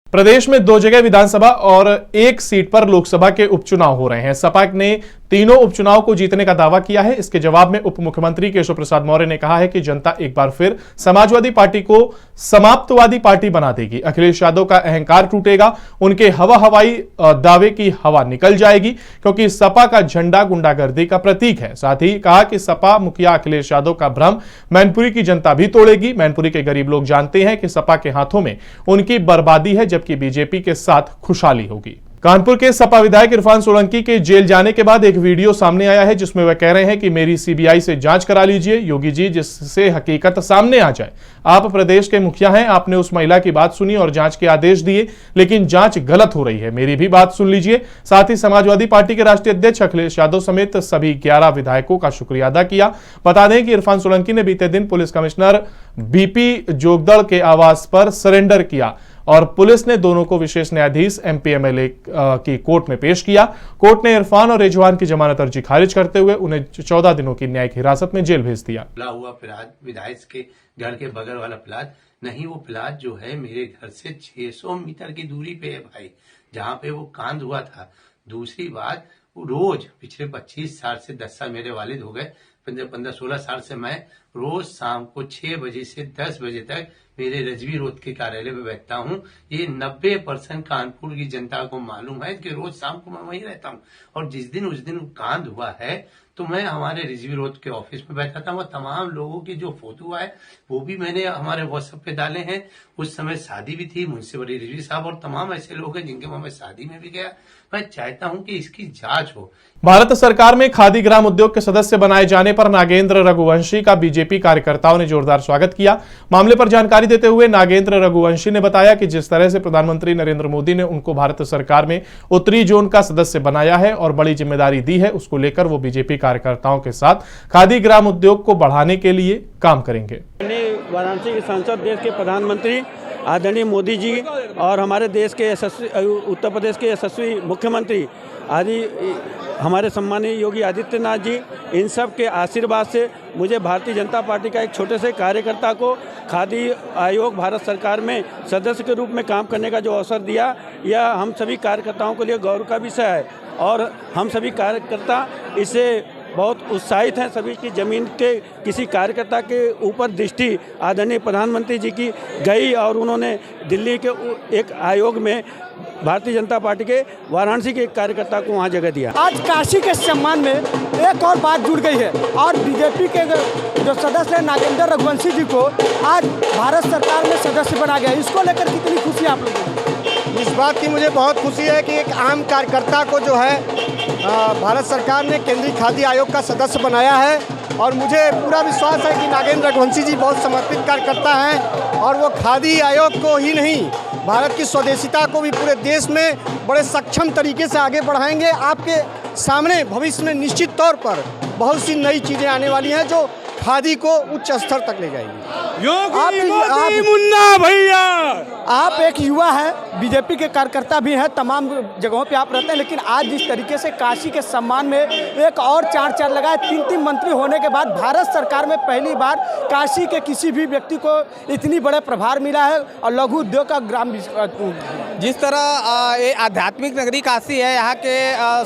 प्रदेश में 2 जगह विधानसभा और 1 सीट पर लोकसभा के उपचुनाव हो रहे हैं। सपा ने तीनों उपचुनाव को जीतने का दावा किया है। इसके जवाब में उप मुख्यमंत्री केशव प्रसाद मौर्य ने कहा है कि जनता एक बार फिर समाजवादी पार्टी को समाप्तवादी पार्टी बना देगी। अखिलेश यादव का अहंकार टूटेगा, उनके हवाई दावे की हवा निकल जाएगी, क्योंकि सपा का झंडा गुंडागर्दी का प्रतीक है। साथ ही कहा कि सपा मुखिया अखिलेश यादव का भ्रम मैनपुरी की जनता भी तोड़ेगी। मैनपुरी के गरीब लोग जानते हैं कि सपा के हाथों में उनकी बर्बादी है, जबकि बीजेपी के साथ खुशहाली होगी। कानपुर के सपा विधायक इरफान सोलंकी के जेल जाने के बाद एक वीडियो सामने आया है, जिसमें वह कह रहे हैं कि मेरी सीबीआई से जांच करा लीजिए योगी जी, जिससे हकीकत सामने आ जाए। आप प्रदेश के मुखिया हैं, आपने उस महिला की बात सुनी और जांच के आदेश दिए, लेकिन जांच गलत हो रही है। मेरी भी बात सुन लीजिए। साथ ही समाजवादी पार्टी के राष्ट्रीय अध्यक्ष अखिलेश यादव समेत सभी 11 विधायकों का शुक्रिया अदा किया। बता दें कि इरफान सोलंकी ने बीते दिन पुलिस कमिश्नर बीपी जोगदड़ के आवास पर सरेंडर किया और पुलिस ने दोनों को विशेष न्यायाधीश एमपीएमएलए की कोर्ट में पेश किया। कोर्ट ने इरफान और रिजवान की जमानत अर्जी खारिज करते हुए उन्हें 14 दिनों की न्यायिक हिरासत में जेल भेज दिया। हुआ प्लाट विधायक के घर के बगल वाला प्लाट नहीं, वो प्लाट जो है मेरे घर से 600 मीटर की दूरी पे है भाई, जहाँ पे वो कांड हुआ था। दूसरी बात, रोज पिछले 25 साल से 10 साल मेरे वालिद हो गए, 15-16 साल से मैं रोज शाम को 6 बजे से 10 बजे तक मेरे रजवी रोड के कार्यालय में बैठता हूँ। ये 90% कानपुर की जनता को मालूम है कि रोज शाम को मैं वहीं रहता हूँ। और उस दिन कांड हुआ है तो मैं हमारे रिजवी रोड के ऑफिस में बैठा था। वह तमाम लोगों की जो फोटो है वो भी मैंने हमारे व्हाट्सएप पे डाले हैं। उस समय शादी भी थी, मुझसे बड़ी रिजवी साहब और तमाम ऐसे लोग हैं जिनके वहां मैं शादी में भी गया। मैं चाहता हूं कि इसकी जांच हो। भारत सरकार में खादी ग्राम उद्योग के सदस्य बनाए जाने पर नागेंद्र रघुवंशी का बीजेपी कार्यकर्ताओं ने जोरदार स्वागत किया। मामले पर जानकारी देते हुए नागेंद्र रघुवंशी ने बताया कि जिस तरह से प्रधानमंत्री नरेंद्र मोदी ने उनको भारत सरकार में उत्तरी जोन का सदस्य बनाया है और बड़ी जिम्मेदारी दी है, उसको लेकर वो बीजेपी कार्यकर्ताओं के साथ खादी ग्राम उद्योग को बढ़ाने के लिए काम करेंगे। वाराणसी के सांसद, देश के प्रधानमंत्री आदरणीय मोदी जी और हमारे देश के यशस्वी उत्तर प्रदेश के यशस्वी मुख्यमंत्री आदि हमारे सम्मानीय योगी आदित्यनाथ जी, इन सब के आशीर्वाद से मुझे भारतीय जनता पार्टी का एक छोटे से कार्यकर्ता को खादी आयोग भारत सरकार में सदस्य के रूप में काम करने का जो अवसर दिया, यह हम सभी कार्यकर्ताओं के लिए गौरव का विषय है। और हम सभी कार्यकर्ता इससे बहुत उत्साहित हैं। सभी की जमीन के किसी कार्यकर्ता के ऊपर दृष्टि आदरणीय प्रधानमंत्री जी की गई और उन्होंने दिल्ली के एक आयोग में भारतीय जनता पार्टी के वाराणसी के एक कार्यकर्ता को वहां जगह दिया। आज काशी के सम्मान में एक और बात जुड़ गई है और बीजेपी के जो सदस्य हैं नागेंद्र रघुवंशी जी को आज भारत सरकार में सदस्य बना गया। इसको लेकर कितनी खुशी आप लोगों को? इस बात की मुझे बहुत खुशी है कि एक आम कार्यकर्ता को जो है भारत सरकार ने केंद्रीय खादी आयोग का सदस्य बनाया है। और मुझे पूरा विश्वास है कि नागेंद्र रघुवंशी जी बहुत समर्पित कार्यकर्ता हैं और वो खादी आयोग को ही नहीं, भारत की स्वदेशिता को भी पूरे देश में बड़े सक्षम तरीके से आगे बढ़ाएंगे। आपके सामने भविष्य में निश्चित तौर पर बहुत सी नई चीज़ें आने वाली हैं जो खादी को उच्च स्तर तक ले जाएगी। योगी मुन्ना भैया, आप एक युवा हैं, बीजेपी के कार्यकर्ता भी हैं, तमाम जगहों पे आप रहते हैं, लेकिन आज जिस तरीके से काशी के सम्मान में एक और चार लगाए, 3 मंत्री होने के बाद भारत सरकार में पहली बार काशी के किसी भी व्यक्ति को इतनी बड़े प्रभार मिला है और लघु उद्योग का ग्राम जिस तरह ये आध्यात्मिक नगरी काशी है, यहाँ के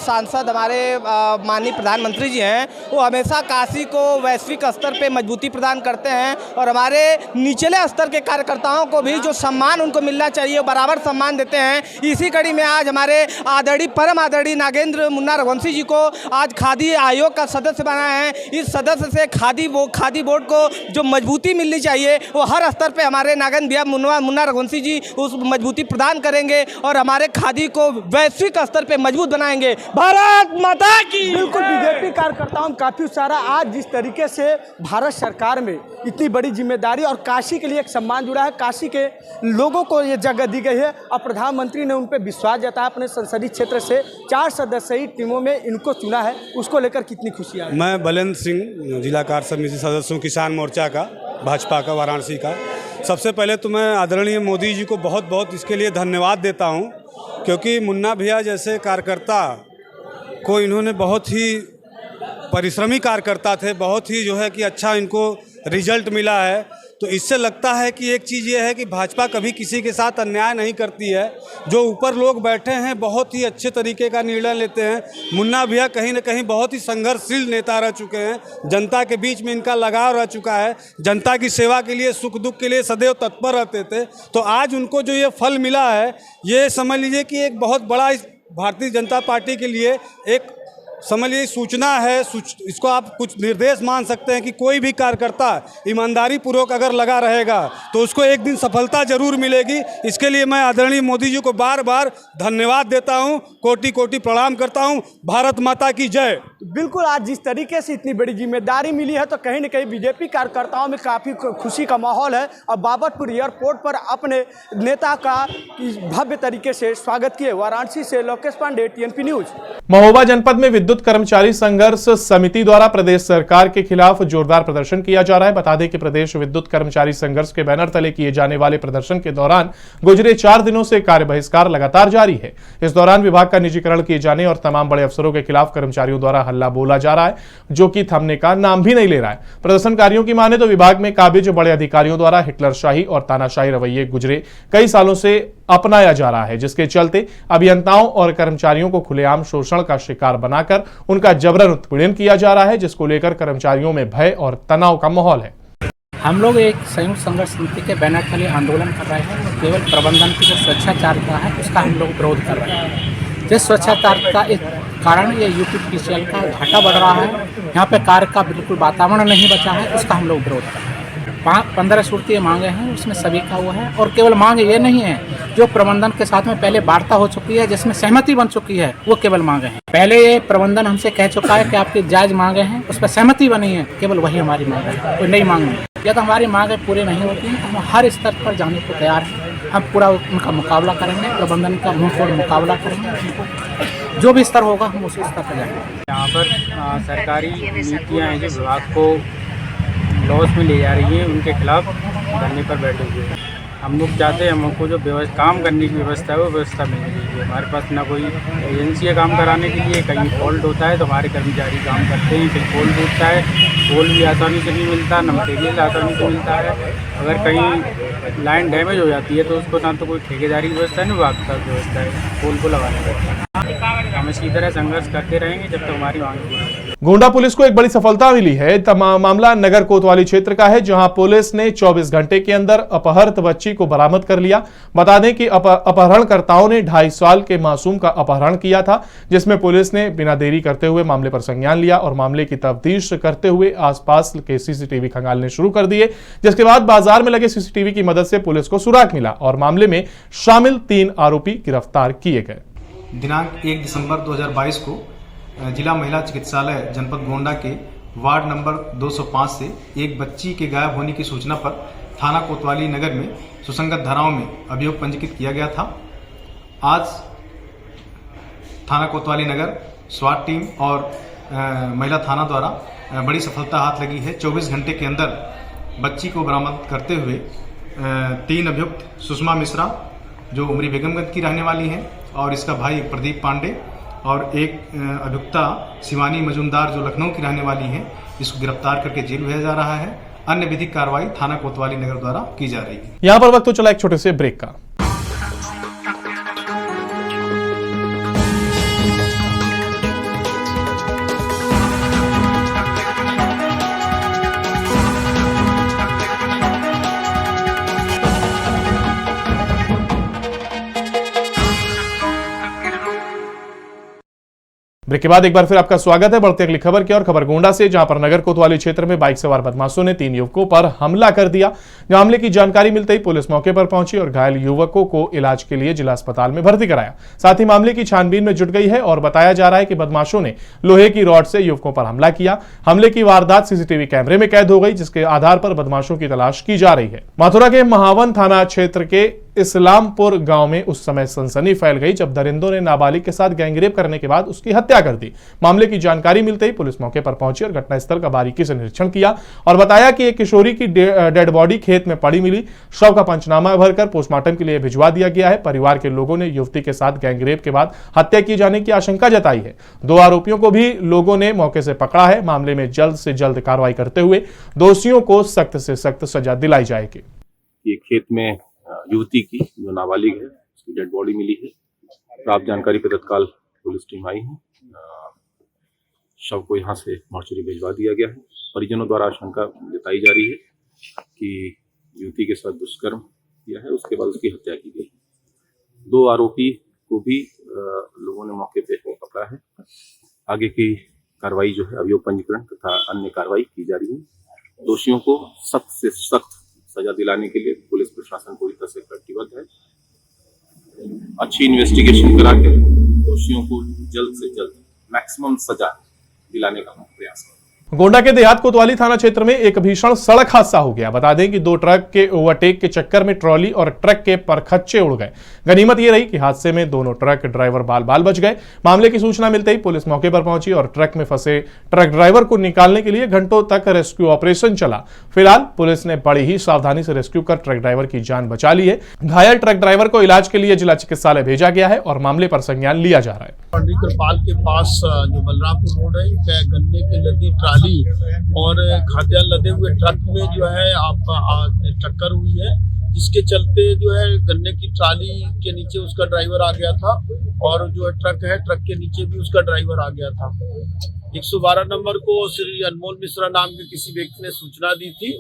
सांसद हमारे माननीय प्रधानमंत्री जी हैं, वो हमेशा काशी को वैश्विक स्तर पे मजबूती प्रदान करते हैं और हमारे निचले स्तर के कार्यकर्ताओं को भी जो सम्मान उनको मिलना चाहिए बराबर सम्मान देते हैं। इसी कड़ी में आज हमारे परम आदरणीय नागेंद्र मुन्ना रघुवंशी जी को आज खादी आयोग का सदस्य बनाया है। इस सदस्य से खादी बोर्ड को जो मजबूती मिलनी चाहिए वो हर स्तर पे हमारे नागेंद्र भैया मुन्ना रघुवंशी जी उस मजबूती प्रदान करेंगे और हमारे खादी को वैश्विक स्तर पे मजबूत बनाएंगे। भारत माता की। बिल्कुल, बीजेपी कार्यकर्ताओं काफी सारा आज जिस तरीके से भारत सरकार में इतनी बड़ी जिम्मेदारी और काशी के लिए एक सम्मान जुड़ा है, काशी के लोगों को ये जगह दी गई है और प्रधानमंत्री ने उन पर विश्वास जताया। अपने संसदीय क्षेत्र से 4 सदस्यीय टीमों में इनको चुना है, उसको लेकर कितनी खुशी है? मैं बलेंद्र सिंह, जिला कार्य समिति सदस्य हूँ किसान मोर्चा का। भाजपा का, वाराणसी का। सबसे पहले तो मैं आदरणीय मोदी जी को बहुत बहुत इसके लिए धन्यवाद देता हूं, क्योंकि मुन्ना भैया जैसे कार्यकर्ता को इन्होंने बहुत ही परिश्रमी कार्यकर्ता थे, बहुत ही जो है कि अच्छा इनको रिजल्ट मिला है। तो इससे लगता है कि एक चीज़ ये है कि भाजपा कभी किसी के साथ अन्याय नहीं करती है। जो ऊपर लोग बैठे हैं बहुत ही अच्छे तरीके का निर्णय लेते हैं। मुन्ना भैया कहीं ना कहीं बहुत ही संघर्षशील नेता रह चुके हैं, जनता के बीच में इनका लगाव रह चुका है, जनता की सेवा के लिए, सुख दुख के लिए सदैव तत्पर रहते थे। तो आज उनको जो ये फल मिला है, ये समझ लीजिए कि एक बहुत बड़ा भारतीय जनता पार्टी के लिए एक समझ लीजिए सूचना है। इसको आप कुछ निर्देश मान सकते हैं कि कोई भी कार्यकर्ता ईमानदारी पूर्वक अगर लगा रहेगा तो उसको एक दिन सफलता जरूर मिलेगी। इसके लिए मैं आदरणीय मोदी जी को बार बार धन्यवाद देता हूं, कोटि कोटि प्रणाम करता हूं। भारत माता की जय। बिल्कुल, आज जिस तरीके से इतनी बड़ी जिम्मेदारी मिली है तो कहीं न कहीं बीजेपी कार्यकर्ताओं में काफ़ी खुशी का माहौल है और बाबतपुर एयरपोर्ट पर अपने नेता का भव्य तरीके से स्वागत किए। वाराणसी से लोकेश पांडे, TNP न्यूज। महोबा जनपद में विद्युत कर्मचारी संघर्ष समिति द्वारा प्रदेश सरकार के खिलाफ जोरदार प्रदर्शन किया जा रहा है। बता दें कि प्रदेश विद्युत कर्मचारी संघर्ष के बैनर तले किए जाने वाले प्रदर्शन के दौरान गुजरे 4 दिनों से कार्य बहिष्कार लगातार जारी है। इस दौरान विभाग का निजीकरण किए जाने और तमाम बड़े अफसरों के खिलाफ कर्मचारियों द्वारा हल्ला बोला जा रहा है, जो कि थमने का नाम भी नहीं ले रहा है। प्रदर्शनकारियों की माने तो विभाग में काबिज बड़े अधिकारियों द्वारा हिटलरशाही और तानाशाही रवैये गुजरे कई सालों से अपनाया जा रहा है, जिसके चलते अभियंताओं और कर्मचारियों को खुलेआम शोषण का शिकार बनाकर उनका जबरन उत्पीड़न किया जा रहा है, जिसको लेकर कर्मचारियों में भय और तनाव का माहौल है। हम लोग एक संयुक्त संघर्ष समिति के बैनर तले आंदोलन कर रहे हैं और केवल प्रबंधन की जो स्वेच्छाचारिता है उसका हम लोग विरोध कर रहे हैं। जिस स्वेच्छाचारिता के कारण ये UPPCL का घाटा बढ़ रहा है, यहाँ पे कार्य का बिल्कुल वातावरण नहीं बचा है, उसका हम लोग विरोध कर रहे हैं। 15 सूत्रीय मांगे हैं, उसमें सभी का वो है। और केवल मांगे ये नहीं है, जो प्रबंधन के साथ में पहले वार्ता हो चुकी है, जिसमें सहमति बन चुकी है, वो केवल मांगे हैं। पहले ये प्रबंधन हमसे कह चुका है कि आपकी जायज मांगे हैं, उस पर सहमति बनी है, केवल वही हमारी मांग है, कोई नई मांग नहीं। या तो हमारी मांगे पूरी नहीं होती हैं, हम हर स्तर पर जाने को तैयार हैं। हम पूरा उनका मुकाबला करेंगे, प्रबंधन का मुंहतोड़ मुकाबला करेंगे, जो भी स्तर होगा हम उसी स्तर पर जाएंगे। यहाँ पर सरकारी नीतियाँ हैं जो विभाग को लॉस में ले जा रही है, उनके खिलाफ धरने पर बैठे हुए हैं। हम लोग चाहते हैं हमको जो काम करने की व्यवस्था है वो व्यवस्था मिलनी चाहिए। हमारे पास ना कोई एजेंसी है काम कराने के लिए, कहीं फॉल्ट होता है तो हमारे कर्मचारी काम करते हैं, कहीं फॉल्ट होता है, पोल भी आसानी से नहीं मिलता, न मटेरियल आसानी से मिलता है। अगर कहीं लाइन डैमेज हो जाती है तो उसको ना तो कोई ठेकेदारी की व्यवस्था है, ना विभाग का व्यवस्था है पोल को लगाने का। हम इसी तरह संघर्ष करते रहेंगे जब तक हमारी मांग पूरी। गोंडा पुलिस को एक बड़ी सफलता मिली है। मामला नगर कोतवाली क्षेत्र का है, जहां पुलिस ने 24 घंटे के अंदर अपहृत बच्ची को बरामद कर लिया। बता दें कि अपहरणकर्ताओं ने 2.5 साल के मासूम का अपहरण किया था, जिसमें पुलिस ने बिना देरी करते हुए मामले पर संज्ञान लिया और मामले की तफ्तीश करते हुए आसपास के CCTV खंगालने शुरू कर दिए, जिसके बाद बाजार में लगे CCTV की मदद से पुलिस को सुराग मिला और मामले में शामिल 3 आरोपी गिरफ्तार किए गए। दिनांक 1 दिसंबर 2022 को जिला महिला चिकित्सालय जनपद गोंडा के वार्ड नंबर 205 से एक बच्ची के गायब होने की सूचना पर थाना कोतवाली नगर में सुसंगत धाराओं में अभियोग पंजीकृत किया गया था। आज थाना कोतवाली नगर स्वाट टीम और महिला थाना द्वारा बड़ी सफलता हाथ लगी है। 24 घंटे के अंदर बच्ची को बरामद करते हुए 3 अभियुक्त सुषमा मिश्रा जो उमरी बेगमगंज की रहने वाली हैं और इसका भाई प्रदीप पांडे और एक अभियुक्ता शिवानी मजूमदार जो लखनऊ की रहने वाली हैं, इसको गिरफ्तार करके जेल भेजा जा रहा है। अन्य विधिक कार्रवाई थाना कोतवाली नगर द्वारा की जा रही है। यहां पर वक्त तो चला एक छोटे से ब्रेक का। ब्रेक के बाद एक बार फिर आपका स्वागत है। बढ़ते अगली खबर की और खबर गोंडा से, जहां पर नगर कोतवाली क्षेत्र में बाइक सवार बदमाशों ने 3 युवकों पर हमला कर दिया। मामले की जानकारी मिलते ही पुलिस मौके पर पहुंची और घायल युवकों को इलाज के लिए जिला अस्पताल में भर्ती कराया। साथ ही मामले की छानबीन में जुट गई है और बताया जा रहा है कि बदमाशों ने लोहे की रॉड से युवकों पर हमला किया। हमले की वारदात CCTV कैमरे में कैद हो गई, जिसके आधार पर बदमाशों की तलाश की जा रही है। मथुरा के महावन थाना क्षेत्र के इस्लामपुर गांव में उस समय सनसनी फैल गई जब दरिंदों ने नाबालिग के साथ गैंगरेप करने के बाद उसकी हत्या कर दी। मामले की जानकारी मिलते ही पुलिस मौके पर पहुंची और घटनास्थल का बारीकी से निरीक्षण किया और बताया कि एक किशोरी की डेड बॉडी खेत में पड़ी मिली। शव का पंचनामा भरकर पोस्टमार्टम के लिए भिजवा दिया गया है। परिवार के लोगों ने युवती के साथ गैंगरेप के बाद हत्या किए जाने की आशंका जताई है। 2 आरोपियों को भी लोगों ने मौके से पकड़ा है। मामले में जल्द से जल्द कार्रवाई करते हुए दोषियों को सख्त से सख्त सजा दिलाई जाएगी। ये खेत में युवती की जो नाबालिग है उसकी डेड बॉडी मिली है। प्राप्त जानकारी पर तत्काल पुलिस टीम आई है। शव को यहाँ से मोर्चरी भिजवा दिया गया है। परिजनों द्वारा आशंका जताई जा रही है कि युवती के साथ दुष्कर्म किया है, उसके बाद उसकी हत्या की गई। 2 आरोपी को भी लोगों ने मौके पे पकड़ा है। आगे की कार्रवाई जो है अभियोग पंजीकरण तथा अन्य कार्रवाई की जा रही है। दोषियों को सख्त से सख्त सजा दिलाने के लिए पुलिस प्रशासन पूरी तरह से कटिबद्ध है। अच्छी इन्वेस्टिगेशन करा के दोषियों को जल्द से जल्द मैक्सिमम सजा दिलाने का प्रयास करें। गोंडा के देहात कोतवाली थाना क्षेत्र में एक भीषण सड़क हादसा हो गया। बता दें कि 2 ट्रक के ओवरटेक के चक्कर में ट्रॉली और ट्रक के परखच्चे उड़ गए। गनीमत ये रही कि हादसे में दोनों ट्रक ड्राइवर बाल बच गए। मामले की सूचना मिलते ही पुलिस मौके पर पहुंची और ट्रक में फंसे ट्रक ड्राइवर को निकालने के लिए घंटों तक रेस्क्यू ऑपरेशन चला। फिलहाल पुलिस ने बड़ी ही सावधानी से रेस्क्यू कर ट्रक ड्राइवर की जान बचा ली है। घायल ट्रक ड्राइवर को इलाज के लिए जिला चिकित्सालय भेजा गया है और मामले पर संज्ञान लिया जा रहा है। कृपाल के पास जो बलरामपुर रोड है, गन्ने की लदी ट्राली और खाद्यान्न लदे हुए ट्रक में जो है टक्कर हुई है, जिसके चलते जो है गन्ने की ट्राली के नीचे उसका ड्राइवर आ गया था और जो है ट्रक के नीचे भी उसका ड्राइवर आ गया था। 112 नंबर को श्री अनमोल मिश्रा नाम के किसी व्यक्ति ने सूचना दी थी।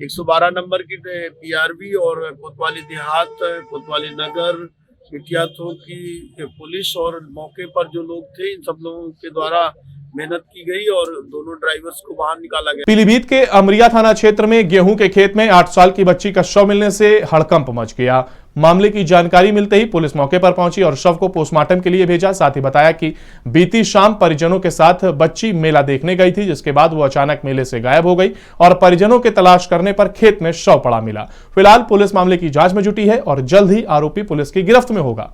112 नंबर की पीआरवी और कोतवाली देहात, कोतवाली नगर, मिटिया थोक की पुलिस और मौके पर जो लोग थे, इन सब लोगों के द्वारा मेहनत की गई और दोनों ड्राइवर्स को बाहर निकाला गया। पीलीभीत के अमरिया थाना क्षेत्र में गेहूं के खेत में 8 साल की बच्ची का शव मिलने से हड़कंप मच गया। मामले की जानकारी मिलते ही पुलिस मौके पर पहुंची और शव को पोस्टमार्टम के लिए भेजा। साथ ही बताया कि बीती शाम परिजनों के साथ बच्ची मेला देखने गई थी, जिसके बाद वो अचानक मेले से गायब हो गई और परिजनों के तलाश करने पर खेत में शव पड़ा मिला। फिलहाल पुलिस मामले की जांच में जुटी है और जल्द ही आरोपी पुलिस की गिरफ्त में होगा।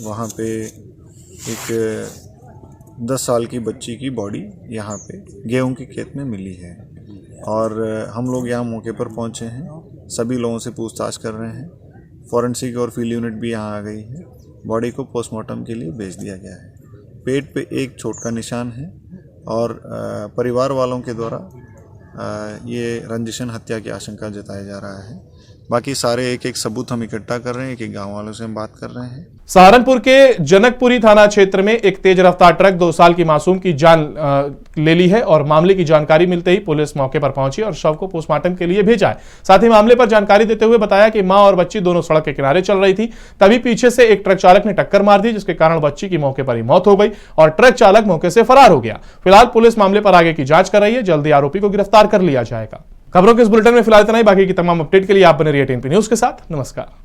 वहां पे एक 10 साल की बच्ची की बॉडी यहाँ पे गेहूं के खेत में मिली है और हम लोग यहाँ मौके पर पहुँचे हैं। सभी लोगों से पूछताछ कर रहे हैं। फॉरेंसिक और फील्ड यूनिट भी यहाँ आ गई है। बॉडी को पोस्टमार्टम के लिए भेज दिया गया है। पेट पे एक चोट का निशान है और परिवार वालों के द्वारा ये रंजिशन हत्या की आशंका जताया जा रहा है। बाकी सारे एक सबूत हम इकट्ठा कर रहे हैं। एक गांव वालों से हम बात कर रहे हैं। सहारनपुर के जनकपुरी थाना क्षेत्र में एक तेज रफ्तार ट्रक 2 साल की मासूम की जान ले ली है और मामले की जानकारी मिलते ही पुलिस मौके पर पहुंची और शव को पोस्टमार्टम के लिए भेजा है। साथ ही मामले पर जानकारी देते हुए बताया कि मां और बच्ची दोनों सड़क के किनारे चल रही थी, तभी पीछे से एक ट्रक चालक ने टक्कर मार दी, जिसके कारण बच्ची की मौके पर ही मौत हो गई और ट्रक चालक मौके से फरार हो गया। फिलहाल पुलिस मामले पर आगे की जांच कर रही है। जल्दी आरोपी को गिरफ्तार कर लिया जाएगा। खबरों के इस बुलेटिन में फिलहाल इतना ही। बाकी की तमाम अपडेट के लिए आप बने रहिए टीएनपी न्यूज के साथ। नमस्कार।